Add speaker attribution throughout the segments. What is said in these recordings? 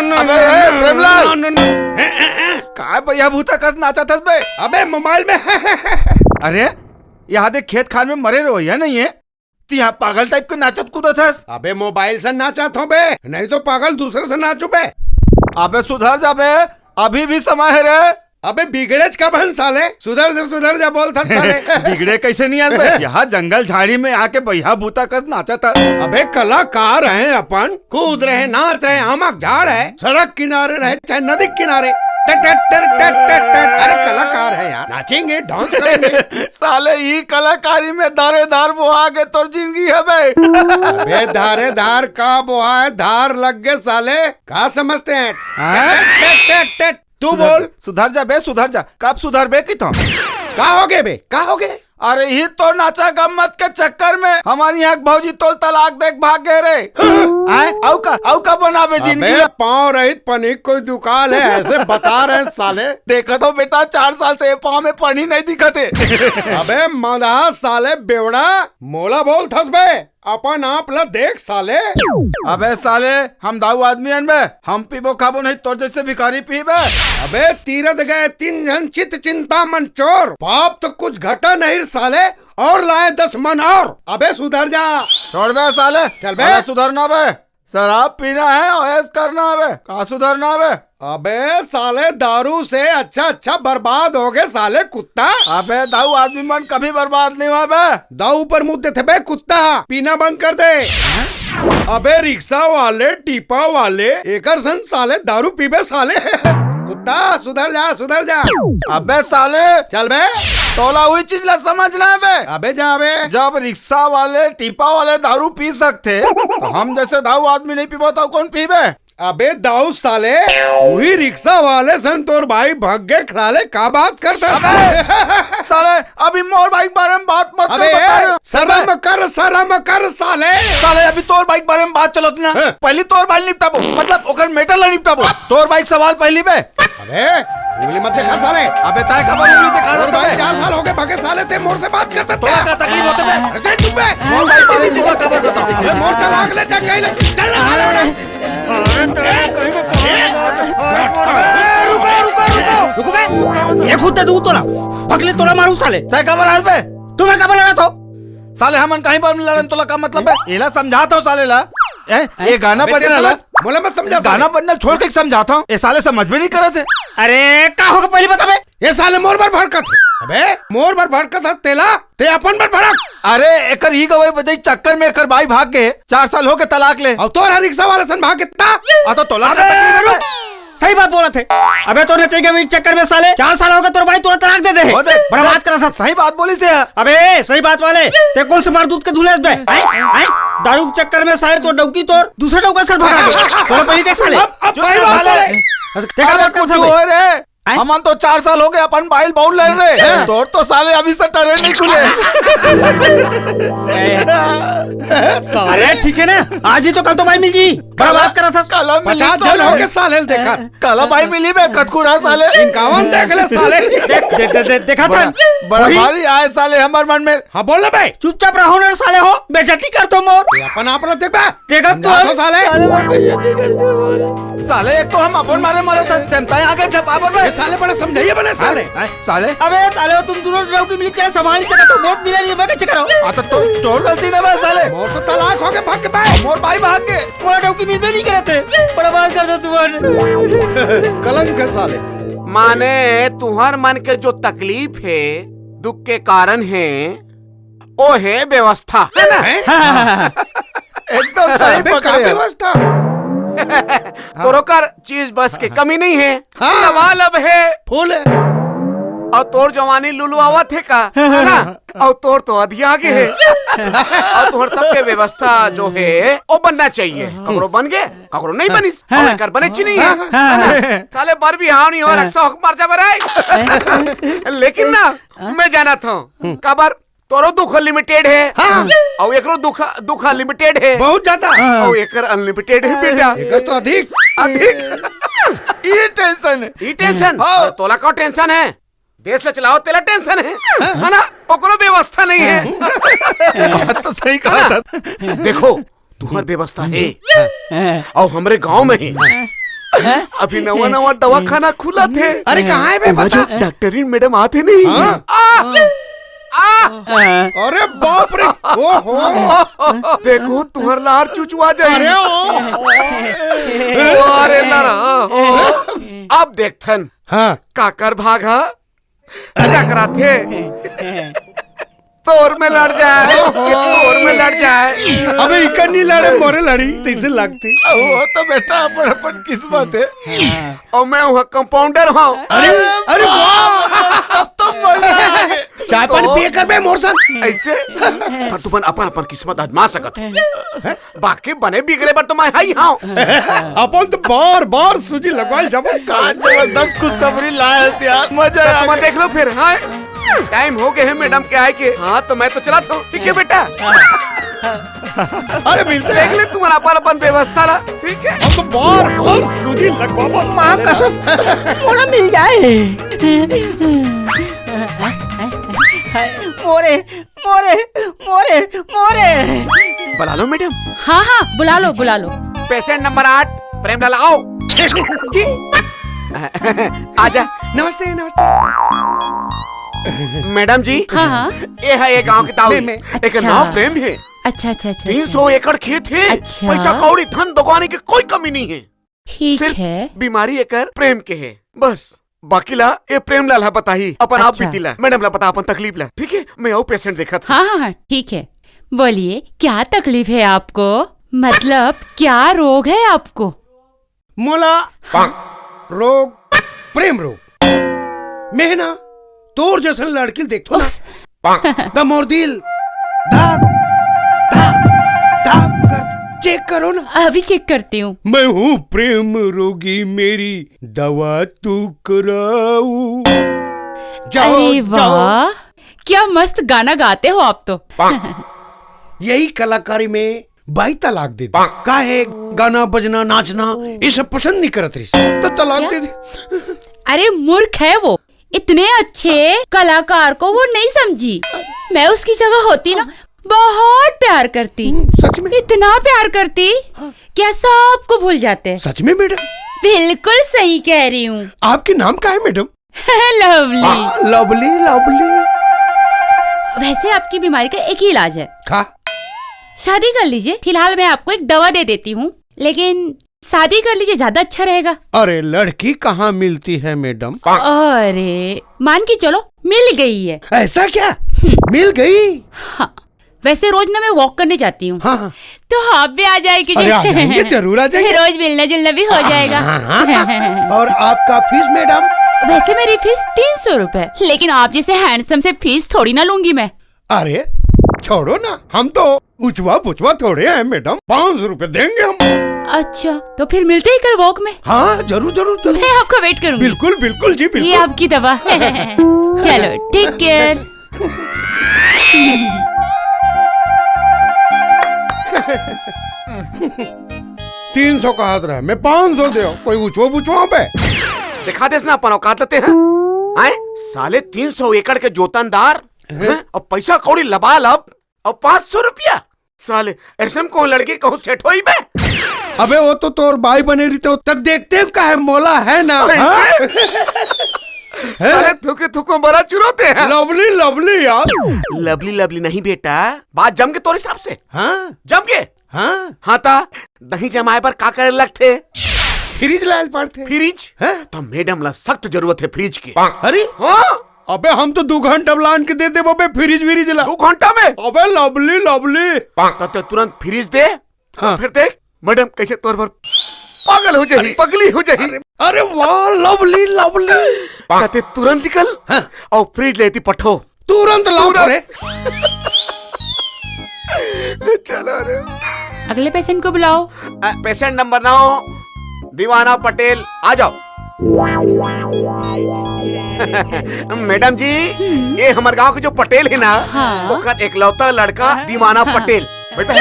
Speaker 1: प्रेमलाल
Speaker 2: काय भैया भूता कस नाचा थस बे?
Speaker 1: अबे मोबाइल में
Speaker 2: अरे यहाँ देख खेत खान में मरे रोया नहीं है तो यहाँ पागल टाइप के नाचत कूदत हस।
Speaker 1: अबे मोबाइल से नाचा थो बे, नहीं तो पागल दूसरे से नाचू बे।
Speaker 2: अबे सुधर जा बे, अभी भी समय है रे।
Speaker 1: अबे बिगड़े कब हन साले, सुधर जा बोल था साले।
Speaker 2: बिगड़े कैसे नहीं आज बे? यहाँ जंगल झाड़ी में आके भैया भूता कस नाचा था।
Speaker 1: अबे कलाकार हैं अपन, कूद रहे नाच रहे, आमक झाड़ है, सड़क किनारे रहे चाहे नदी किनारे, अरे कलाकार है यार, नाचेंगे डांस करेंगे।
Speaker 2: साले ही कलाकारी में दारेदार बुहा के तोर जिंदगी है बे।
Speaker 1: अबे धारेदार का बुहा है, धार लग गए साले, कहा समझते हैं? तू बोल।
Speaker 2: सुधर जा बे, सुधर जा। कब सुधर बे की तो?
Speaker 1: का हो गए बे, का हो गए?
Speaker 2: अरे ही तो नाचा गम्मत के चक्कर में हमारी यहाँ भौजी तो तलाक देख भाग गए रे। औ का बनावे जिंदगी।
Speaker 1: पाँव रहित पनिक कोई दुकान है ऐसे बता रहे साले।
Speaker 2: देखा तो बेटा 4 साल से पाँव में पानी नहीं दिखते।
Speaker 1: अबे मदा साले बेवड़ा, मोला बोल थस बे, अपन आप ला देख साले।
Speaker 2: अबे साले हम दाऊ आदमी हन बे, हम पीबो खाबो नहीं तोर जैसे भिखारी पीबे।
Speaker 1: अबे तीरथ गए 3 जन चित चिंता मन चोर, पाप तो कुछ घटा नहीं साले, और लाए 10 मन और। अबे सुधर जा।
Speaker 2: छोड़ बे साले,
Speaker 1: चल बे।
Speaker 2: सुधरना बे, शराब पीना है ऐस करना है बे, कहाँ सुधरना बे?
Speaker 1: अबे साले दारू से अच्छा बर्बाद हो गए साले कुत्ता।
Speaker 2: अबे दाऊ आदमी मन कभी बर्बाद नहीं हुआ बे।
Speaker 1: दाऊ पर मुँह देते बे कुत्ता, पीना बंद कर दे। अबे रिक्शा वाले टीपा वाले एकर सन साले दारू पीबे साले। कुत्ता सुधर जा।
Speaker 2: अबे साले
Speaker 1: चल बे,
Speaker 2: तोला हुई चीज ला समझना है बे।
Speaker 1: अबे जा बे।
Speaker 2: जब रिक्शा वाले टीपा वाले दारू पी सकते तो हम जैसे दाऊ आदमी नहीं पीबो तो कौन पीबे?
Speaker 1: अबे दाऊ साले, वही रिक्शा वाले सन तोर भाई भाग गए साले, का बात करता?
Speaker 2: अबे साले अभी मोर बाइक बारे में बात मत
Speaker 1: अबे
Speaker 2: कर।
Speaker 1: शर्म कर साले।
Speaker 2: साले अभी तोर बाइक बारे में बात चलत ना, पहली तोर बाइक निपटाबो, मतलब ओकर मेटल ला निपटाबो। तोर बाइक सवाल पहली बे।
Speaker 1: अबे उंगली मत दिखा साले।
Speaker 2: अबे ताय खबर उंगली दिखा
Speaker 1: तोर
Speaker 2: दे।
Speaker 1: भाई 4 साल हो गए भागे साले, ते मोर से बात करता
Speaker 2: तोला का तकलीफ होते बे?
Speaker 1: अरे चुप बे।
Speaker 2: मोर बाइक बारे में तोला खबर बता।
Speaker 1: अबे मोर तलाक ले जा कहीं ले, चल साले।
Speaker 3: रुको बे, एक होते दू तोला पगले तोला मारू साले।
Speaker 2: ताय खबर आज बे?
Speaker 3: तुम्हें कब लड़ा था?
Speaker 2: साले हमन कहीं पर लड़न तोला का मतलब है? एला समझाता हूँ साले ला। ये गाना बजना ला,
Speaker 1: मोला मत समझा।
Speaker 2: गाना बजना छोड़ के समझाता हूँ। ये साले समझ में नहीं करे थे।
Speaker 3: अरे का होगा पहले बता बे।
Speaker 1: ये साले मोर पर भड़कत। अबे मोर पर भड़कत है तेला, ते अपन पर भड़क।
Speaker 2: अरे एकर ही गवई बजाई चक्कर में एकर भाई भाग गए, 4 साल हो के तलाक ले।
Speaker 1: और तोर रिक्शा वाला सन भाग कितना
Speaker 2: तो तोला का
Speaker 3: अबे
Speaker 2: तकलीफ है।
Speaker 3: रुक, सही बात बोला थे। अबे तो नचेगे इस चक्कर में साले 4 साल हो गए तोर भाई तोरा तलाक दे दे। बड़ा बात करा था।
Speaker 2: सही बात बोली से।
Speaker 3: अबे सही बात वाले, ते कौन से मार दूध के धुले बे? दारू के चक्कर में साले तो डौकी तोर दूसरे डौका सर भगा दे। तोरा पहले देख साले।
Speaker 1: अब सही बात बोले।
Speaker 2: देखा कुछ हो रे, हम तो 4 साल हो गए अपन बाइल बाउल लड़ रहे। तोर तो साले अभी से टरे नहीं खुले।
Speaker 3: अरे ठीक है ना, आज ही तो कल तो भाई मिल जी। बड़ा बात करा था।
Speaker 2: काला मिली
Speaker 1: 50
Speaker 2: तो
Speaker 1: जन हो गए साले देखा।
Speaker 2: काला भाई मिली बे कतकुरा साले।
Speaker 1: इनकावन देख ले साले।
Speaker 3: देखा था
Speaker 2: बड़ा भारी आए साले हमार मन में।
Speaker 1: हाँ बोल बे।
Speaker 3: चुपचाप रहो ना साले, हो बेइज्जती कर तुम। और
Speaker 1: अपन आप लोग देख बे।
Speaker 3: देखा
Speaker 1: तो साले।
Speaker 3: बेइज्जती करते हो
Speaker 2: साले एक तो हम अपन मारे मरे थे, तेमताई आगे छपावर बे।
Speaker 1: साले बड़ा समझाइए बने साले।
Speaker 2: साले
Speaker 3: अबे साले तुम दोनों रहो की मिलके संभाल सका तो बहुत मिला नहीं मैं करो।
Speaker 2: आता तो चोर गलती ना बे साले।
Speaker 1: मोर तो तलाक हो गए भाग के बे।
Speaker 2: मोर भाई भाग के
Speaker 3: पूरा डौकी मिल भी नहीं करे थे। बड़ा बात कर दो तुम्हारे।
Speaker 1: कलंक है साले।
Speaker 4: माने तुहर मन के जो तकलीफ है, दुख के कारण है, वो है व्यवस्था, है ना?
Speaker 2: एकदम सही पकड़े।
Speaker 1: व्यवस्था
Speaker 4: तो रोकर चीज बस के कमी नहीं है।
Speaker 1: हाँ।
Speaker 4: सवाल अब है
Speaker 1: फूल है।
Speaker 4: और तोर जवानी लुलु आवत है का, है ना? और तोर तो अधिया आगे है। और तोहर सबके व्यवस्था जो है वो बनना चाहिए। ककरो बन गए, ककरो नहीं बनिस, और एकर बने ची नहीं है, है ना? साले बर भी हाँ नहीं हो रखा हुक मार जा बराई। लेकिन ना मैं जाना था कबर तोरो दुख लिमिटेड है।
Speaker 1: हाँ।
Speaker 4: और एकरो दुख लिमिटेड है,
Speaker 1: बहुत ज्यादा।
Speaker 4: और एकर अनलिमिटेड है बेटा।
Speaker 1: एकर तो अधिक।
Speaker 2: ये टेंशन है।
Speaker 4: ई टेंशन
Speaker 2: हाँ।
Speaker 4: तोला का टेंशन है, देश में चलाओ तेला टेंशन है ना? ओकरो व्यवस्था नहीं है।
Speaker 2: बात तो सही कहा था।
Speaker 4: देखो तुम्हार व्यवस्था है और हमारे गांव में ही अभी नवा नवा दवाखाना खुला थे।
Speaker 1: अरे कहाँ है बे
Speaker 4: वहाँ जो
Speaker 1: बता।
Speaker 4: डॉक्टरी मैडम आते नहीं।
Speaker 1: हाँ? अरे बाप रे, ओहो,
Speaker 4: देखो तुहर लार चुचवा
Speaker 1: अरे
Speaker 4: जाए। अरे लारा अब देखथन
Speaker 1: हाँ
Speaker 4: काकर भागा टकरा थे तोर में लड़ जाए कि तोर में लड़ जाए।
Speaker 1: अबे इकन्नी लड़े मोरे लड़ी तैसे लगती।
Speaker 2: वो तो बेटा अपन अपन किस्मत है।
Speaker 4: और मैं वहाँ कंपाउंडर हूँ।
Speaker 1: अरे अरे वाह, चाय पानी पिए कर बे मोर संग।
Speaker 4: ऐसे पर तुमन अपन अपन किस्मत आजमा सकत हो। बाकी बने बिगड़े पर तो मैं हाई हूँ।
Speaker 1: अपन तो बार बार सूजी लगवाए जब
Speaker 2: जबरदस्त खुशखबरी लाया है यार, मजा आ
Speaker 4: तुम
Speaker 2: गया।
Speaker 4: देख लो फिर। हाँ टाइम हो गए है मैडम के आए के। हाँ तो मैं तो चला था। ठीक है बेटा।
Speaker 1: अरे मिलते
Speaker 4: देख ले तुम्हारा अपन अपन व्यवस्था ला। ठीक है।
Speaker 1: हम तो बार बार सूजी लगवा माँ कसम
Speaker 3: मोला मिल जाए। मोरे मोरे मोरे मोरे।
Speaker 4: बुला लो मैडम।
Speaker 5: हाँ हाँ बुला लो बुला लो।
Speaker 4: पेशेंट नंबर 8 प्रेमलाल आओ।
Speaker 1: जी
Speaker 4: आजा।
Speaker 1: नमस्ते नमस्ते।
Speaker 4: मैडम जी
Speaker 5: हाँ हाँ
Speaker 4: ये है एक गांव की ताऊ।
Speaker 1: मैं-
Speaker 4: एक
Speaker 5: अच्छा।
Speaker 4: नाव प्रेम है।
Speaker 5: अच्छा अच्छा अच्छा
Speaker 4: 300 एकड़ खेत है।
Speaker 5: अच्छा।
Speaker 4: पैसा कौड़ी धन दुकाने की कोई कमी नहीं है।
Speaker 5: ठीक
Speaker 4: सिर्फ
Speaker 5: है।
Speaker 4: बीमारी एकर प्रेम के है बस। बाकी ला ये प्रेम लाल है बताही अपन आप
Speaker 5: अच्छा।
Speaker 4: बीती ला। मैडम ला बता अपन तकलीफ ला। ठीक है मैं आओ पेशेंट देखा था।
Speaker 5: हाँ हाँ हाँ ठीक है। बोलिए क्या तकलीफ है आपको, मतलब क्या रोग है आपको?
Speaker 1: मोला रोग प्रेम रोग। मैं ना तोर जैसन लड़की देखो ना द मोर दिल दाग दाग दाग कर चेक करो ना।
Speaker 5: अभी चेक करती हूँ।
Speaker 1: मैं हूँ प्रेम रोगी, मेरी दवा तू कराऊ। जाओ
Speaker 5: अरे
Speaker 1: जाओ।
Speaker 5: वाह क्या मस्त गाना गाते हो आप तो।
Speaker 1: यही कलाकारी में 22 तलाक दे दी। काहे गाना बजना नाचना ये सब पसंद नहीं करत रही तो तलाक दे दी।
Speaker 5: अरे मूर्ख है वो, इतने अच्छे कलाकार को वो नहीं समझी। मैं उसकी जगह होती ना बहुत प्यार करती,
Speaker 1: सच में?
Speaker 5: इतना प्यार करती क्या सबको भूल जाते।
Speaker 1: सच में मैडम?
Speaker 5: बिल्कुल सही कह रही हूँ।
Speaker 1: आपके नाम क्या है मैडम?
Speaker 5: लवली।
Speaker 1: Lovely lovely.
Speaker 5: वैसे आपकी बीमारी का एक ही इलाज है,
Speaker 1: खा
Speaker 5: शादी कर लीजिए। फिलहाल मैं आपको एक दवा दे देती हूँ, लेकिन शादी कर लीजिए, ज्यादा अच्छा रहेगा।
Speaker 1: अरे लड़की कहाँ मिलती है मैडम?
Speaker 5: अरे मान के चलो मिल गई है।
Speaker 1: ऐसा क्या? मिल गई?
Speaker 5: हाँ, वैसे रोज ना मैं वॉक करने जाती हूँ।
Speaker 1: हाँ हाँ।
Speaker 5: तो आप भी आ जाएगी।
Speaker 1: अरे आ जाएंगे, जरूर आ जाएंगे।
Speaker 5: रोज मिलना जुलना भी हो जाएगा।
Speaker 1: और आपका फीस मैडम?
Speaker 5: वैसे मेरी फीस 300 रुपए, लेकिन आप जैसे हैंडसम से फीस थोड़ी ना लूंगी मैं।
Speaker 1: अरे छोड़ो ना, हम तो उचवा पुचवा थोड़े हैं मैडम। 500 रुपए देंगे हम।
Speaker 5: अच्छा तो फिर मिलते ही कर वॉक में।
Speaker 1: हाँ जरूर जरूर जरूर।
Speaker 5: मैं आपका वेट करूंगी।
Speaker 1: बिल्कुल बिल्कुल जी
Speaker 5: ये
Speaker 1: बिल्कुल।
Speaker 5: आपकी दवा। चलो टेक केयर।
Speaker 1: 300 का हाथ रहा, मैं 500 दे। कोई उचवा पुचवा पे
Speaker 4: दिखा देस ना अपन औकात लेते हैं। आए साले 300 एकड़ के जोतनदार हैं? और पैसा कौड़ी लबालब और 500 रुपया। साले ऐसे में कौन लड़की कहूँ सेट होई बे।
Speaker 1: अबे वो तो तोर भाई बने रहते हो तब देखते का है मोला है ना। हाँ?
Speaker 4: साले थूके थूको बड़ा चुरोते हैं।
Speaker 1: लवली लवली यार।
Speaker 4: लवली लवली नहीं बेटा, बात जम के तोर हिसाब से
Speaker 1: हाँ
Speaker 4: जम के।
Speaker 1: हाँ।
Speaker 4: हाँ ता दही जमाए पर का करे लगते
Speaker 1: फ्रिज लाल पड़ते।
Speaker 4: फ्रिज।
Speaker 1: हैं?
Speaker 4: तो मैडम ला सख्त जरूरत है फ्रिज की।
Speaker 1: अरे
Speaker 4: हाँ
Speaker 1: अबे हम तो 2 घंटा लान के देते बबे फ्रिज विरिज ला।
Speaker 4: 2 घंटा में
Speaker 1: अबे लवली लवली।
Speaker 4: तो तुरंत फ्रिज दे।
Speaker 1: हाँ।
Speaker 4: फिर देख मैडम कैसे तौर पर पागल हो जाएगी, पगली हो जाएगी।
Speaker 1: अरे वाह लवली लवली।
Speaker 4: कहते तुरंत निकल।
Speaker 1: हाँ।
Speaker 4: और फ्रिज लेती पठो।
Speaker 1: तुरंत लाओ रे।
Speaker 4: चलो रे।
Speaker 5: अगले पेशेंट को बुलाओ।
Speaker 4: पेशेंट नंबर 9 दीवाना पटेल आ जाओ। मैडम जी ये हमारे गांव के जो पटेल है ना,
Speaker 5: हाँ।
Speaker 4: वो का एकलौता लड़का दीवाना पटेल। बेटा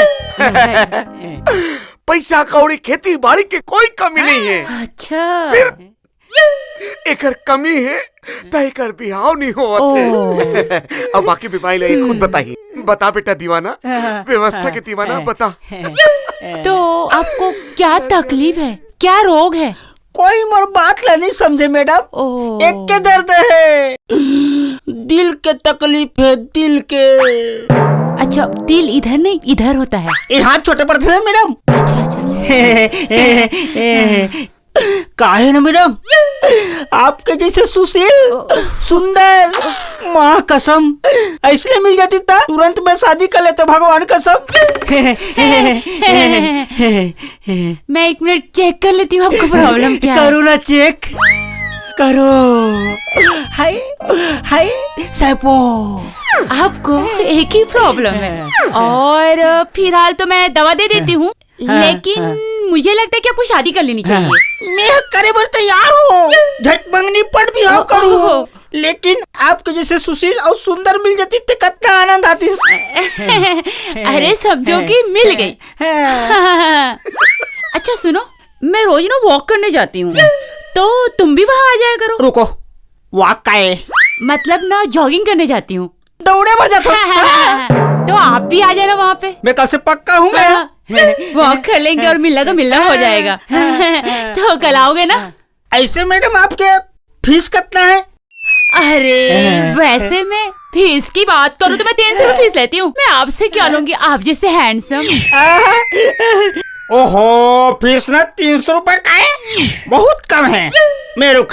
Speaker 4: पैसा कौड़ी खेती बाड़ी के कोई कमी नहीं है।
Speaker 5: अच्छा
Speaker 4: सिर्फ एकर कमी है तयकर बिहाव नहीं होते। अब बाकी बीमारी लगी खुद बताइए। बता बेटा दीवाना, व्यवस्था के दीवाना बता।
Speaker 5: तो आपको क्या तकलीफ है, क्या रोग है?
Speaker 3: कोई मोर बात ला नहीं समझे मैडम।
Speaker 5: ओह।
Speaker 3: एक के दर्द है, दिल के तकलीफ है, दिल के।
Speaker 5: अच्छा, दिल इधर नहीं इधर होता है।
Speaker 3: ये हाथ छोटे पड़ते हैं मैडम।
Speaker 5: अच्छा अच्छा अच्छा।
Speaker 3: काहे ना मैडम, आपके जैसे सुशील सुंदर माँ कसम ऐसे मिल जाती था तुरंत मैं शादी कर लेता, भगवान कसम।
Speaker 5: मैं 1 मिनट चेक कर लेती हूँ आपको प्रॉब्लम क्या है।
Speaker 3: करो ना चेक करो। हाय हाय सैपो,
Speaker 5: आपको एक ही प्रॉब्लम है और फिलहाल तो मैं दवा दे देती हूँ, लेकिन मुझे लगता है कि आपको शादी कर लेनी चाहिए।
Speaker 3: मैं करे बर तैयार हूँ, झट मंगनी पट भी हाँ करूँ, लेकिन आपके जैसे सुशील और सुंदर मिल जाती तो कितना आनंद आती।
Speaker 5: अरे समझो कि मिल गई। अच्छा सुनो, मैं रोज ना वॉक करने जाती हूँ, तो तुम भी वहाँ आ जाया करो।
Speaker 3: रुको, वॉक का है
Speaker 5: मतलब ना जॉगिंग करने जाती हूँ।
Speaker 3: दौड़े बढ़ जाता हूँ।
Speaker 5: तो आप भी आ जाना वहाँ पे।
Speaker 3: मैं कल से पक्का हूँ मैं।
Speaker 5: वॉक कर लेंगे और मिलना का मिलना हो जाएगा। तो कल आओगे ना?
Speaker 3: ऐसे मैडम आपके फीस कितना है?
Speaker 5: अरे वैसे मैं फीस की बात करूँ तो मैं 300 रुपए फीस लेती हूँ। मैं आपसे क्या लूंगी, आप जैसे हैंडसम।
Speaker 3: ओहो, फीस ना 300 रुपए का है, बहुत कम है। मैं रुक,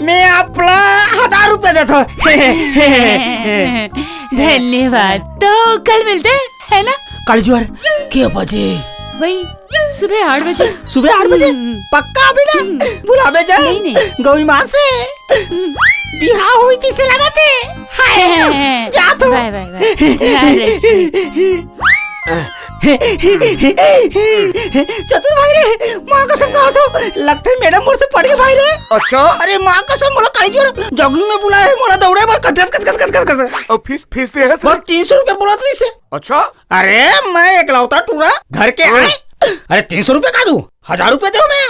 Speaker 3: मैं अपना 1000 रुपए देता हूँ।
Speaker 5: धन्यवाद। तो कल मिलते हैं, है ना?
Speaker 3: कल जोर के बजे?
Speaker 5: वही सुबह 8 बजे।
Speaker 3: सुबह 8 बजे? पक्का अभी ना बुलावे जा?
Speaker 5: नहीं नहीं।
Speaker 3: गौरी माँ से बिहार हुई थी से लगा थे। हाय जा तो।
Speaker 5: Bye bye bye.
Speaker 3: चतुर भाई रे, माँ कसम कहा तो लगता है मैडम मोर से पड़ गए भाई रे।
Speaker 2: अच्छा,
Speaker 3: अरे माँ कसम मोला काली जोर जॉगिंग में बुलाया है, मोला दौड़े बार कत
Speaker 2: और फीस फीस दे है
Speaker 3: वो 300 रुपए बोला था इसे।
Speaker 2: अच्छा,
Speaker 3: अरे मैं एकलौता टूरा घर के आए, अरे 300 रुपए का दूं, 1000 रुपए दो मैं।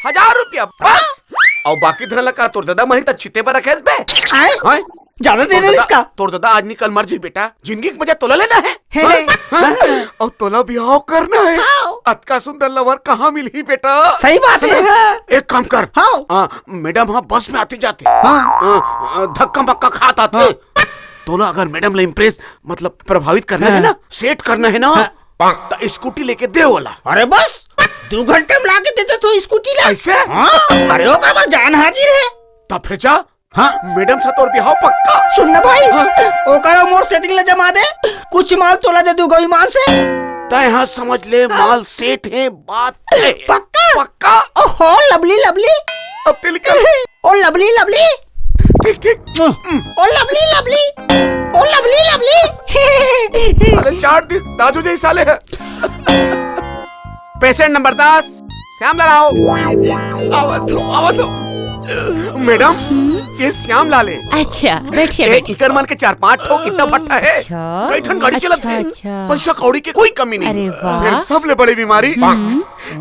Speaker 4: 1000 रुपया बस। और बाकी धन लगा तोर दादा मही तक चिते पर रखे बे।
Speaker 3: आए
Speaker 4: हाय
Speaker 3: ज्यादा दे रहे इसका।
Speaker 4: तोर दादा आज निकल मर जी बेटा, जिंदगी की मजा तोला लेना है।
Speaker 2: और तोला बिहाव करना है। अतका सुंदर लवर कहाँ मिली बेटा?
Speaker 3: सही बात है।
Speaker 4: एक काम कर, मैडम हाँ बस में आते जाते धक्का मक्का खात आते। तोला अगर मैडम ले इम्प्रेस मतलब प्रभावित करना है ना, सेट करना है ना, तो स्कूटी लेके दे वाला।
Speaker 3: अरे बस 2 घंटे में लाके देते तो स्कूटी ला।
Speaker 4: ऐसे?
Speaker 3: अरे ओकर बाद जान हाजिर है।
Speaker 4: तब फिर जा।
Speaker 3: हाँ
Speaker 4: मैडम से तोर बिहाव पक्का।
Speaker 3: सुन ना भाई, ओकर मोर सेटिंग ले जमा दे, कुछ माल तोला दे दू गई माल से।
Speaker 4: तय हाँ समझ ले, माल सेट है, बात है।
Speaker 3: पक्का
Speaker 4: पक्का।
Speaker 3: ओहो लवली लवली,
Speaker 2: अब तिल कर।
Speaker 3: ओ लवली लवली,
Speaker 2: ठीक ठीक।
Speaker 3: Oh lovely lovely, oh lovely lovely.
Speaker 2: साले 4 दिन दादू जी साले है।
Speaker 4: पेशेंट नंबर 10 श्याम लाल आओ।
Speaker 2: आवाज हो।
Speaker 4: मैडम ये श्याम लाल है।
Speaker 5: अच्छा बैठिए
Speaker 4: ए,
Speaker 5: बैठिए।
Speaker 4: इकर मन के 4-5 ठोक कितना भट्टा है।
Speaker 5: अच्छा,
Speaker 4: कई ठन गाड़ी चलत है,
Speaker 5: अच्छा।
Speaker 4: पैसा कौड़ी के कोई कमी नहीं।
Speaker 5: अरे वाह।
Speaker 2: फिर सबले बड़ी बीमारी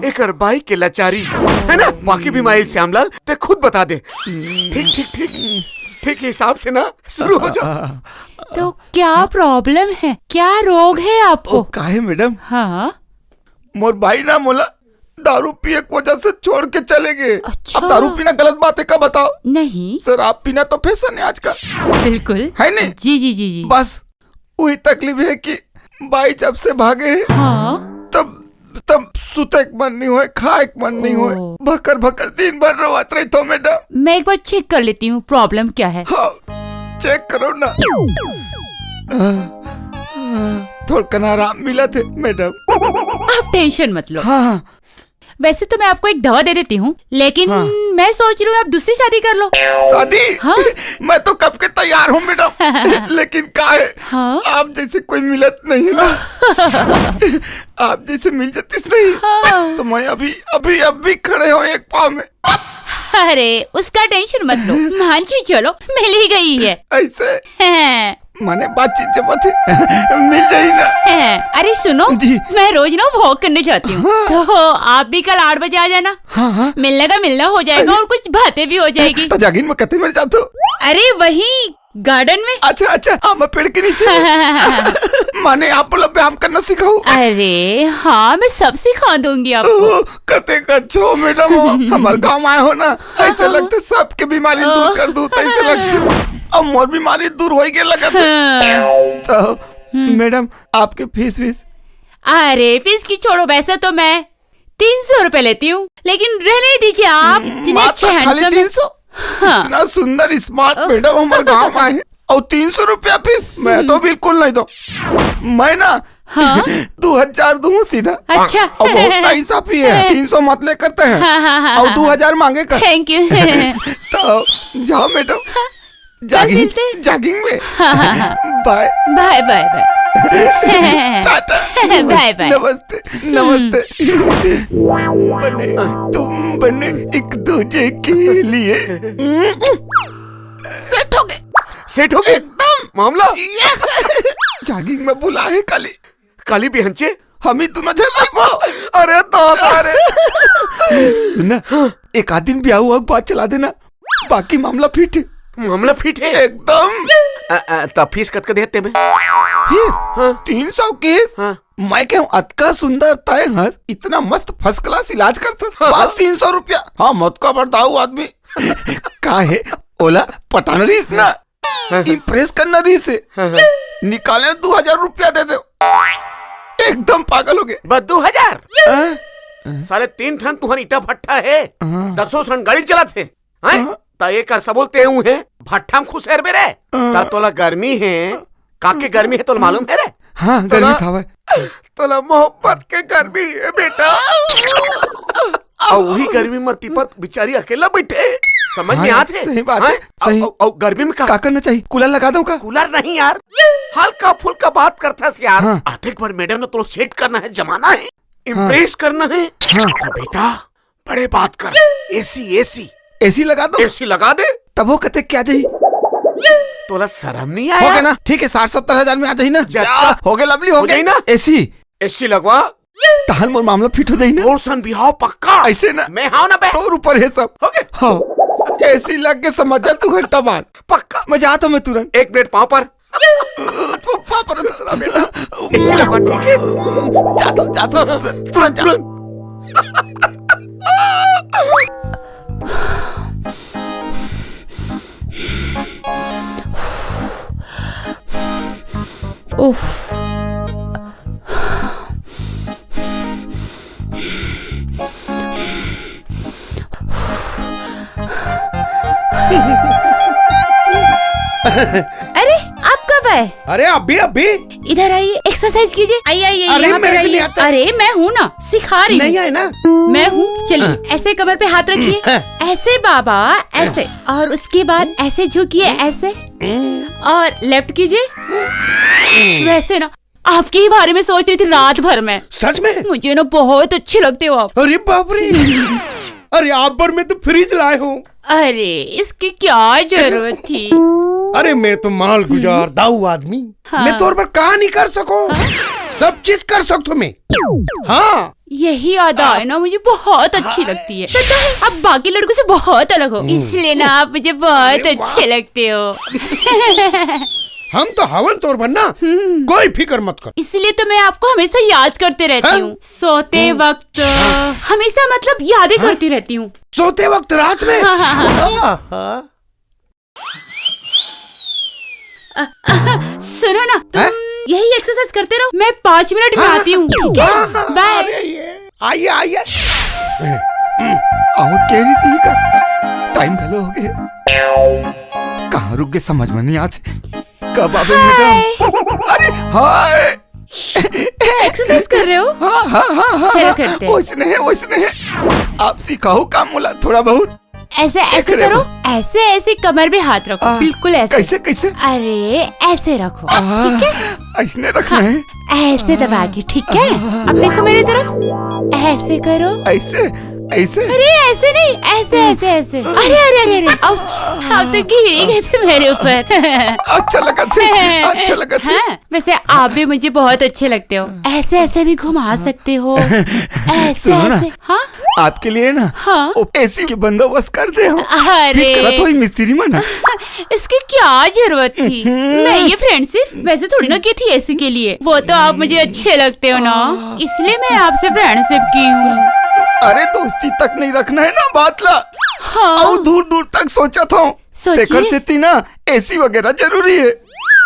Speaker 2: एकर बाई के लाचारी है ना। बाकी बीमारी श्यामलाल ते खुद बता दे। ठीक ठीक ठीक ठीक हिसाब से ना शुरू हो जा।
Speaker 5: तो क्या प्रॉब्लम है, क्या रोग है आपको?
Speaker 2: काहे मैडम,
Speaker 5: हाँ
Speaker 2: मोर भाई ना मोला दारू पिए की वजह से छोड़ के चले गए।
Speaker 5: अच्छा।
Speaker 2: अब दारू पीना गलत बात है का बताओ?
Speaker 5: नहीं
Speaker 2: शराब पीना तो फैशन है आजकल,
Speaker 5: बिल्कुल
Speaker 2: है नहीं?
Speaker 5: जी जी जी जी।
Speaker 2: बस वही तकलीफ है कि भाई जब से भागे
Speaker 5: हाँ
Speaker 2: तब सुते के मन नहीं होए, खाए के मन नहीं होए,
Speaker 5: ओ।
Speaker 2: भकर भकर दिन भर रोवत रही तो मैडम।
Speaker 5: मैं एक बार चेक कर लेती हूँ प्रॉब्लम क्या है।
Speaker 2: हाँ चेक करो ना। थोड़ा ना आराम मिला थे मैडम।
Speaker 5: आप टेंशन मत लो।
Speaker 2: हाँ
Speaker 5: वैसे तो मैं आपको एक दवा दे देती हूँ, लेकिन मैं सोच रही हूँ आप दूसरी शादी कर लो।
Speaker 2: शादी?
Speaker 5: हाँ?
Speaker 2: मैं तो कब के तैयार हूँ मैडम, लेकिन क्या है
Speaker 5: हाँ?
Speaker 2: आप जैसे कोई मिलत नहीं है ना। आप जैसे मिल जाती नहीं
Speaker 5: हाँ।
Speaker 2: तो मैं अभी खड़े हो एक पाँव में।
Speaker 5: अरे उसका टेंशन मत लो, मान के चलो मिल ही गई है।
Speaker 2: ऐसे
Speaker 5: हैं,
Speaker 2: माने बातचीत जब मिल जाए ना।
Speaker 5: हैं। अरे सुनो
Speaker 2: जी।
Speaker 5: मैं रोज ना वॉक करने जाती हूँ, तो आप भी कल 8 बजे आ जाना।
Speaker 2: हाँ
Speaker 5: मिलने का मिलना हो जाएगा और कुछ बातें भी हो जाएगी।
Speaker 2: तो जागिन में कते मिल जाते हो?
Speaker 5: अरे वही गार्डन में।
Speaker 2: अच्छा अच्छा, हाँ मैं पेड़ के नीचे। माने आप बोला व्यायाम करना सिखाऊं?
Speaker 5: अरे हाँ, मैं सब सिखा दूंगी आपको।
Speaker 2: कते कच्छो मैडम हो, हमारे गाँव आए हो ना, ऐसे लगते सबके बीमारी दूर कर दूं, ऐसे लगते अब मोर बीमारी दूर हो गए लगा तो मैडम आपके फीस
Speaker 5: अरे फीस की छोड़ो, वैसे तो मैं 300 रुपए लेती हूँ, लेकिन रहने दीजिए, आप इतने अच्छे हैंडसम।
Speaker 2: 300?
Speaker 5: हाँ।
Speaker 2: इतना सुंदर स्मार्ट मैडम हमारे गाँव आए और 300 रुपया फीस? मैं तो बिल्कुल नहीं दो, मैं ना
Speaker 5: हाँ?
Speaker 2: 2000 दूँ सीधा।
Speaker 5: अच्छा।
Speaker 2: और बहुत इंसाफी है, 300 मत ले करते हैं
Speaker 5: हाँ।
Speaker 2: और 2000 मांगे कर।
Speaker 5: Thank you.
Speaker 2: तो जाओ मैडम, जॉगिंग में। Bye
Speaker 5: bye bye bye.
Speaker 2: Tata,
Speaker 5: bye bye.
Speaker 2: नमस्ते नमस्ते। तुम बने एक दूजे के लिए सेट हो गए एकदम मामला। जॉगिंग में बुला है काली भी हंचे, हम ही तू नजर नहीं पाओ। अरे तो अरे सुना, एक आध दिन भी आओ बात चला देना, बाकी मामला फिट है एकदम।
Speaker 4: तब फीस कत देते में
Speaker 2: फीस? हाँ। 300 केस? हाँ। मैं कहूँ अतका सुंदर तय हंस, इतना मस्त फर्स्ट क्लास इलाज करता, बस 300 रुपया। हाँ मत का बर्दाऊ आदमी। का है ओला पटान रहीस ना, इम्प्रेस करना रहीस है, निकाले 2000 रुपया दे दो, एकदम पागल हो गए।
Speaker 4: बस 2000? साले 3 टन तुहर ईटा भट्टा है, 10 टन गाड़ी चलाते हैं ता ये कर सबोलते हुए हैं भट्टा में खुश है मेरे। ता तोला गर्मी है, काके गर्मी है तोला मालूम है रे?
Speaker 2: हाँ गर्मी था भाई,
Speaker 4: तोला मोहब्बत के गर्मी है बेटा। और वही गर्मी में तिपत बेचारी अकेला बैठे, समझ में आते?
Speaker 2: सही बात है, सही।
Speaker 4: और गर्मी में
Speaker 2: क्या करना चाहिए? कूलर लगा दो का?
Speaker 4: कूलर नहीं यार, हल्का फुल्का बात करता है यार।
Speaker 2: हाँ।
Speaker 4: आधे बार मैडम ने तो सेट करना है, जमाना है, इम्प्रेस करना है।
Speaker 2: हाँ।
Speaker 4: बेटा बड़े बात कर, एसी
Speaker 2: लगा दो।
Speaker 4: एसी लगा दे,
Speaker 2: तब वो कहते क्या चाहिए?
Speaker 4: तोला शर्म नहीं
Speaker 2: हो
Speaker 4: आया?
Speaker 2: गया ना, ठीक है 60-70 हजार में आ जाए ना। हो गया लवली, हो गया
Speaker 4: ना।
Speaker 2: एसी
Speaker 4: लगवा,
Speaker 2: तहल मोर मामला फिट हो जाए ना।
Speaker 4: पोर्शन भी हो पक्का,
Speaker 2: ऐसे ना
Speaker 4: मैं हाँ ना बे,
Speaker 2: तोर ऊपर है सब।
Speaker 4: हो गया।
Speaker 2: हाँ एसी लग के समझ जा तू, घंटा बाद
Speaker 4: पक्का
Speaker 2: मैं जाता हूँ, मैं तुरंत।
Speaker 4: 1 मिनट पाँव पर
Speaker 2: पापा दूसरा बेटा,
Speaker 4: एसी लगवा, ठीक है?
Speaker 2: जाता हूँ तुरंत।
Speaker 5: उफ। अरे आप कब आए?
Speaker 1: अरे अभी
Speaker 5: इधर आइए, एक्सरसाइज कीजिए। आइए
Speaker 1: अरे
Speaker 5: यहाँ पर
Speaker 1: मेरे को नहीं
Speaker 5: आइए।
Speaker 1: आता।
Speaker 5: अरे मैं हूँ ना, सिखा रही
Speaker 1: नहीं
Speaker 5: हूँ।
Speaker 1: आए ना।
Speaker 5: मैं हूँ, चलिए ऐसे कमर पे हाथ रखिए, ऐसे बाबा, ऐसे, और उसके बाद ऐसे झुकिए, ऐसे, और लेफ्ट कीजिए, वैसे ना। आपके ही बारे में सोच रही थी रात भर में।
Speaker 1: सच में?
Speaker 5: मुझे ना बहुत अच्छे लगते हो आप।
Speaker 1: अरे बाप रे, अरे आप पर मैं तो फ्रिज लाए हूँ।
Speaker 5: अरे इसकी क्या जरूरत थी?
Speaker 1: अरे मैं तो माल गुजार दाऊ आदमी,
Speaker 5: हाँ।
Speaker 1: मैं तौर पर कहा नहीं कर सको, सब चीज कर सकता मैं। हाँ
Speaker 5: यही अदा है ना, मुझे बहुत अच्छी लगती है। पता है आप बाकी लड़कों से बहुत अलग हो, इसलिए ना आप मुझे बहुत अच्छे लगते हो।
Speaker 1: हम तो हवन तौर पर ना, कोई फिक्र मत कर।
Speaker 5: इसलिए तो मैं आपको हमेशा याद करते रहती हूँ, सोते वक्त हमेशा, मतलब यादें करती रहती हूँ।
Speaker 1: सोते वक्त रात में?
Speaker 5: सुनो ना, तुम यही एक्सरसाइज करते रहो, मैं 5 मिनट में आती हूँ, ठीक है? बाय।
Speaker 1: आइए आइए।
Speaker 2: आओ कैरी से ही कर, टाइम गलो हो गए, कहाँ रुक गए समझ में नहीं आते। कब आवे मैडम? अरे हाय,
Speaker 5: एक्सरसाइज कर रहे हो?
Speaker 2: हाँ
Speaker 5: चलो करते हैं।
Speaker 2: वैसने है, आप सिखाओ काम मोला थोड़ा बहुत।
Speaker 5: ऐसे करो, ऐसे कमर पे हाथ रखो, बिल्कुल ऐसे।
Speaker 2: कैसे?
Speaker 5: अरे ऐसे रखो, ठीक है?
Speaker 2: ऐसने रखना है,
Speaker 5: ऐसे दबा के, ठीक है? अब देखो मेरी तरफ, ऐसे करो।
Speaker 2: ऐसे? ऐसे
Speaker 5: अरे ऐसे नहीं, ऐसे ऐसे ऐसे। अरे अरे अरे अरे, आउच, आप तो गिर ही गए थे मेरे ऊपर।
Speaker 2: अच्छा लगा थे, अच्छा लगा थे।
Speaker 5: हाँ, वैसे आप भी मुझे बहुत अच्छे लगते हो। ऐसे ऐसे भी घुमा सकते हो, ऐसे
Speaker 2: सुनो ना,
Speaker 5: ऐसे। हाँ
Speaker 2: आपके लिए ना
Speaker 5: हाँ।
Speaker 2: एसी के बंदोबस्त कर दे हो।
Speaker 5: अरे
Speaker 2: करत हो मिस्त्री मना।
Speaker 5: इसकी क्या जरूरत थी? मैं ये फ्रेंडशिप वैसे थोड़ी ना की थी ऐसी के लिए, वो तो आप मुझे अच्छे लगते हो ना, इसलिए मैं आपसे फ्रेंडशिप की हूँ।
Speaker 2: अरे दोस्ती तक नहीं रखना है ना बात ला।
Speaker 5: हाँ।
Speaker 2: और दूर दूर तक सोचा था।
Speaker 5: सोचिए।
Speaker 2: तेकर से थी ना एसी वगैरह जरूरी है।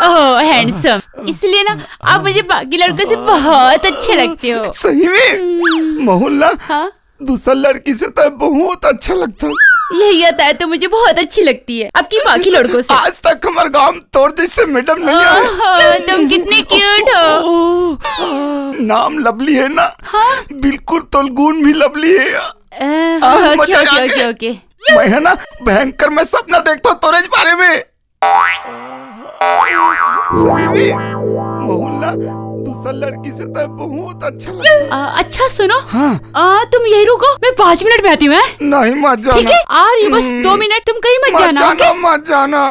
Speaker 5: ओह हैंडसम, इसलिए ना आप मुझे बाकी लड़कों से बहुत अच्छे लगते हो।
Speaker 2: सही में मोहल्ला
Speaker 5: हाँ
Speaker 2: दूसरा लड़की से तो बहुत अच्छा लगता है।
Speaker 5: यही आता है तो मुझे बहुत अच्छी लगती है आपकी बाकी लड़कों से।
Speaker 2: आज तक हमारे गांव में तोर जैसे मैडम नहीं आए।
Speaker 5: ओह, तुम कितने क्यूट हो।
Speaker 2: नाम लवली है ना।
Speaker 5: हाँ?
Speaker 2: बिल्कुल तो गुण भी लवली है।
Speaker 5: ओके
Speaker 2: मजा आ
Speaker 5: ओके
Speaker 2: गया।
Speaker 5: Okay okay.
Speaker 2: मैं है ना भयंकर मैं सपना देखता हूँ तोरे बारे में। सही में मोहल्ला दूसरा लड़की से तो बहुत अच्छा लगता है।
Speaker 5: अच्छा सुनो,
Speaker 2: हाँ।
Speaker 5: तुम यही रुको, मैं 5 मिनट में आती हूँ।
Speaker 2: नहीं मत जाना।
Speaker 5: ठीक है, आ रही हूँ, बस 2 मिनट, तुम कहीं मत जाना। ओके?
Speaker 2: मत जाना।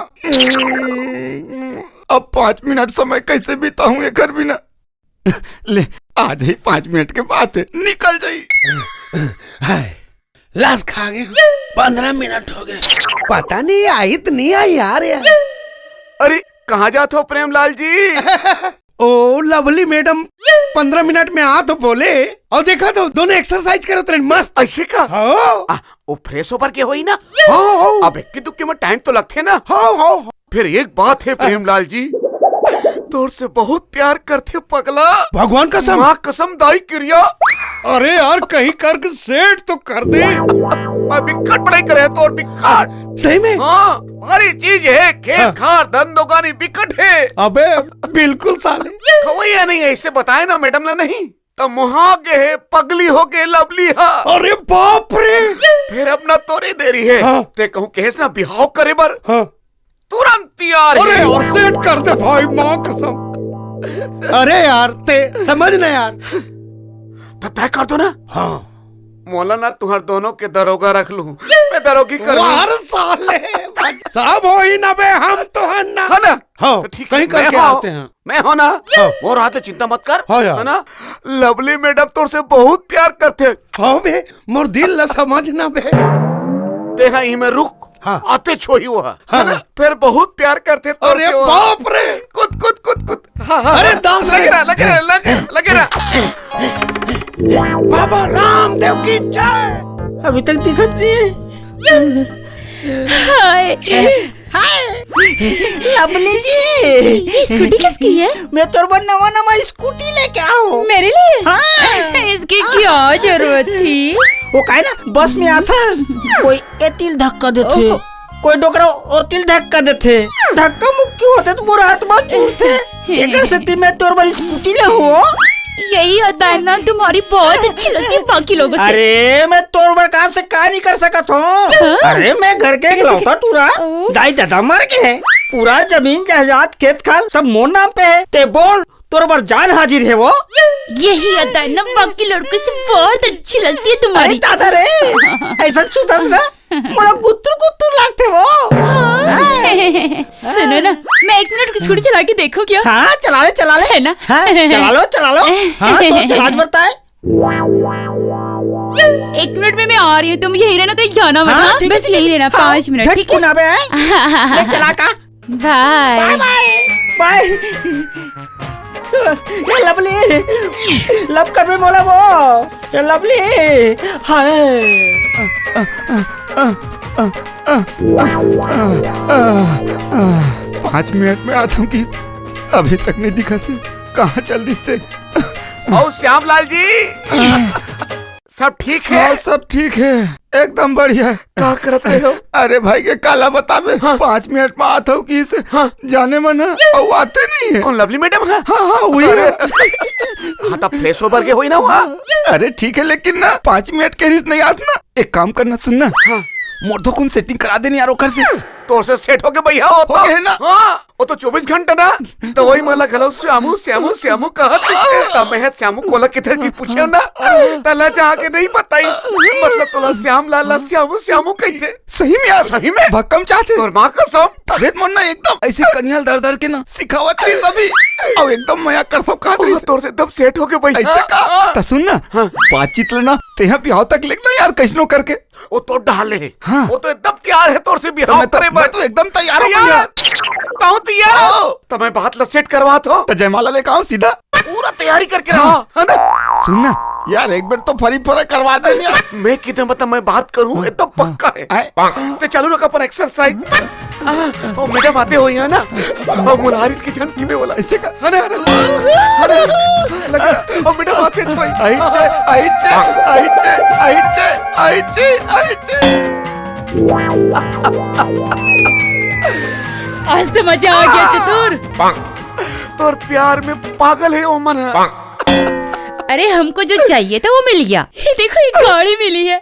Speaker 2: अब 5 मिनट समय कैसे बिताऊं ये घर बिना। ले आज ही 5 मिनट के बाद है, निकल जाइए।
Speaker 1: हाय, लाश खा गए। 15 मिनट हो गए, पता नहीं आई तो नहीं आई यार।
Speaker 4: अरे कहाँ जाते हो प्रेमलाल जी?
Speaker 1: ओ लवली मैडम 15 मिनट में आ तो बोले, और देखा तो दोनों एक्सरसाइज करत रहे मस्त।
Speaker 4: ऐसे का?
Speaker 1: हाँ
Speaker 4: वो फ्रेश होकर के होई ना।
Speaker 1: हाँ
Speaker 4: अब इक्की दुक्की में टाइम तो लगते ना।
Speaker 1: हाँ।
Speaker 4: फिर एक बात है प्रेमलाल जी, तोर से बहुत प्यार करते पगला।
Speaker 1: भगवान कसम।
Speaker 4: माँ कसम दाई क्रिया।
Speaker 1: अरे यार कहीं कर सेट तो कर दे।
Speaker 4: मैं बिकट पढ़ाई करे तो और बिकट।
Speaker 1: सही में?
Speaker 4: हाँ हमारी चीज है, खेत खार धंधोगानी बिकट है।
Speaker 1: अबे बिल्कुल साले।
Speaker 4: खवैया नहीं ऐसे बताए ना मैडम ने नहीं तो मुहागे है पगली हो के लवली हा।
Speaker 1: अरे बाप रे।
Speaker 4: फिर अब ना तोरे देरी है।
Speaker 1: हाँ।
Speaker 4: ते कहूँ केस ना बिहाव करे बर
Speaker 1: हाँ।
Speaker 4: तुरंत तैयार
Speaker 1: अरे
Speaker 4: है।
Speaker 1: और सेट कर दे भाई, माँ कसम। अरे यार ते समझ ना यार।
Speaker 4: तो तय कर दो ना।
Speaker 1: हाँ
Speaker 4: मौलाना तुम्हार दोनों के दरोगा रख लूं, मैं दरोगी कर लूं।
Speaker 1: वार साले सब हो ही ना बे, हम तो है ना।
Speaker 4: है ना?
Speaker 1: हाँ
Speaker 4: तो ठीक
Speaker 1: कहीं
Speaker 4: है,
Speaker 1: करके
Speaker 4: मैं हो-
Speaker 1: आते हैं।
Speaker 4: मैं हो ना।
Speaker 1: हाँ।
Speaker 4: वो रहा तो चिंता मत कर।
Speaker 1: हाँ यार।
Speaker 4: है ना? लवली मैडम तोर से बहुत प्यार करते।
Speaker 1: हाँ बे मोर दिल न समझना बे।
Speaker 4: तेरा ही में रुक।
Speaker 1: हाँ।
Speaker 4: आते छोही हुआ
Speaker 1: हाँ।
Speaker 4: है ना? फिर बहुत प्यार करते तोर
Speaker 1: अरे
Speaker 4: से वो।
Speaker 1: बाप रे।
Speaker 4: कुद कुद कुद कुद। हाँ, हाँ,
Speaker 1: अरे
Speaker 4: हाँ।
Speaker 1: दास
Speaker 4: लगे रहा लगे रहा लगे रहा।
Speaker 1: बाबा रामदेव की जय।
Speaker 3: अभी तक दिखत नहीं है।
Speaker 5: हाय,
Speaker 3: लवली जी,
Speaker 5: ये स्कूटी किसकी है?
Speaker 3: मैं तोर पर नवा नवा स्कूटी लेके आओ।
Speaker 5: मेरे लिए?
Speaker 3: हाँ।
Speaker 5: इसकी क्या जरूरत थी?
Speaker 3: वो का है ना बस में आता कोई एतिल धक्का देते, कोई डोकरा ओतिल धक्का देते, धक्का मुक्की होते तो मोर हाथ में चूरते। एकर से मैं तोर पर स्कूटी ले हो।
Speaker 5: यही होता है ना, तुम्हारी बहुत अच्छी लगती है बाकी लोगों से।
Speaker 3: अरे मैं तोर पर काम से का नहीं कर सकत हूँ। अरे मैं घर के इकलौता टूरा, दाई दादा मर गए हैं, पूरा जमीन जायदाद खेत खाल सब मोर नाम पे है। ते बोल तोर पर जान हाजिर है वो।
Speaker 5: यही होता है ना, बाकी लड़कों से बहुत अच्छी लगती है
Speaker 3: अरे
Speaker 5: तुम्हारी।
Speaker 3: दादा रे ऐसा छूतस ना मोला गुत्तुर गुत्तुर लागते वो।
Speaker 5: सुनो ना, मैं 1 मिनट स्कूटी चला के देखो क्या?
Speaker 3: हाँ चला ले
Speaker 5: है ना?
Speaker 3: हाँ, चला लो हाँ तो चलाज बढ़ता है।
Speaker 5: 1 मिनट में मैं आ रही हूँ, तुम यही रहना, कहीं जाना मत।
Speaker 3: हाँ,
Speaker 5: हाँ?
Speaker 3: ठीक है,
Speaker 5: बस
Speaker 3: ठीक है।
Speaker 5: यही रहना, 5 मिनट, ठीक है?
Speaker 3: ना बे ले चला का
Speaker 5: बाय।
Speaker 3: बाय। ये लवली लब कर में बोला वो, ये लवली हाय।
Speaker 2: 5 मिनट में आता हूँ कि अभी तक नहीं दिखा थे। कहाँ चल दिसते?
Speaker 4: और श्यामलाल जी सब ठीक है?
Speaker 2: हाँ सब ठीक है, एकदम बढ़िया।
Speaker 4: क्या करते हो?
Speaker 2: अरे भाई के काला बतावे। 5 मिनट में आता हूँ कि इसे जाने मना और आते नहीं है।
Speaker 4: कौन लवली मैडम है?
Speaker 2: हाँ वही है।
Speaker 4: हाँ तब फ्रेश होकर के हुई ना हुआ।
Speaker 2: अरे ठीक है लेकिन ना 5 मिनट के रिश्त नहीं आते ना। एक काम करना सुनना, मोर्दो कुन सेटिंग करा देनी यार ओकर से।
Speaker 4: तोर से सेट होके भैया हो तो
Speaker 2: हो गए ना?
Speaker 4: हाँ वो तो 24 घंटा ना तो वही मला घलो श्यामू श्यामू श्यामू कहत तब मैं श्यामू कोला किथे की पूछे ना तला जाके नहीं बताई मतलब तोला श्याम लाला श्यामू श्यामू कहते
Speaker 2: सही में यार,
Speaker 4: सही में?
Speaker 2: भक्कम चाहते
Speaker 4: तोर माँ कसम
Speaker 2: तबियत मुन्ना एकदम ऐसे कन्याल दर दर के ना सिखावत रही सभी अब एकदम मया कर सब कहा
Speaker 4: ओ, तोर से एकदम सेट होके भैया
Speaker 2: ऐसे का तो सुन ना बातचीत लेना तेहा बिहाव तक लिखना यार कैसनो करके
Speaker 4: वो तो डाले
Speaker 2: हाँ।
Speaker 4: वो तो एकदम तैयार है तोर से
Speaker 2: तो
Speaker 4: बिहाव करे
Speaker 2: मैं तो एकदम तैयार हूँ भैया।
Speaker 4: कहूँ तैयार तो मैं बात ला सेट करवा तो
Speaker 2: तो जयमाला लेके आओ सीधा
Speaker 4: पूरा तैयारी करके रहा है ना
Speaker 2: सुन ना यार एक बार तो फरी फरा करवा दे यार।
Speaker 4: मैं कितने मतलब मैं बात करूं एकदम पक्का है
Speaker 2: आए।
Speaker 4: ते चालू रखा अपन एक्सरसाइज ओ मैडम आते हो यहाँ ना और मुरारिस की झनकी में बोला
Speaker 2: ऐसे का
Speaker 4: है ना लगा और मैडम आते छोई
Speaker 2: आइचे आइचे आइचे आइचे आइचे आइचे
Speaker 5: आज तो मजा आ गया चतुर।
Speaker 4: तोर प्यार में पागल है ओ मन
Speaker 5: अरे हमको जो चाहिए था वो मिल गया। ये देखो एक गाड़ी मिली है।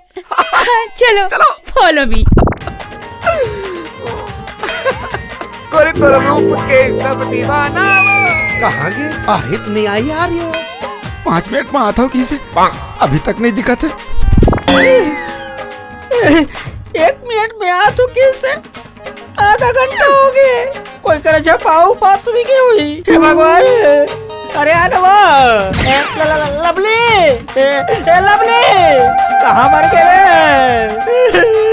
Speaker 5: चलो
Speaker 4: चलो।
Speaker 5: Follow me.
Speaker 4: करे तोर रूप के सब दीवाना
Speaker 1: कहाँ गए? आहित नहीं आई यार ये।
Speaker 2: 5 मिनट में आता हूँ किसे अभी तक नहीं दिखा था।
Speaker 3: 1 मिनट में आ तो कैसे आधा घंटा हो गए कोई करे छपाऊ बात भी की हुई हे भगवान अरे आनवा लवली लवली कहाँ मर गए रे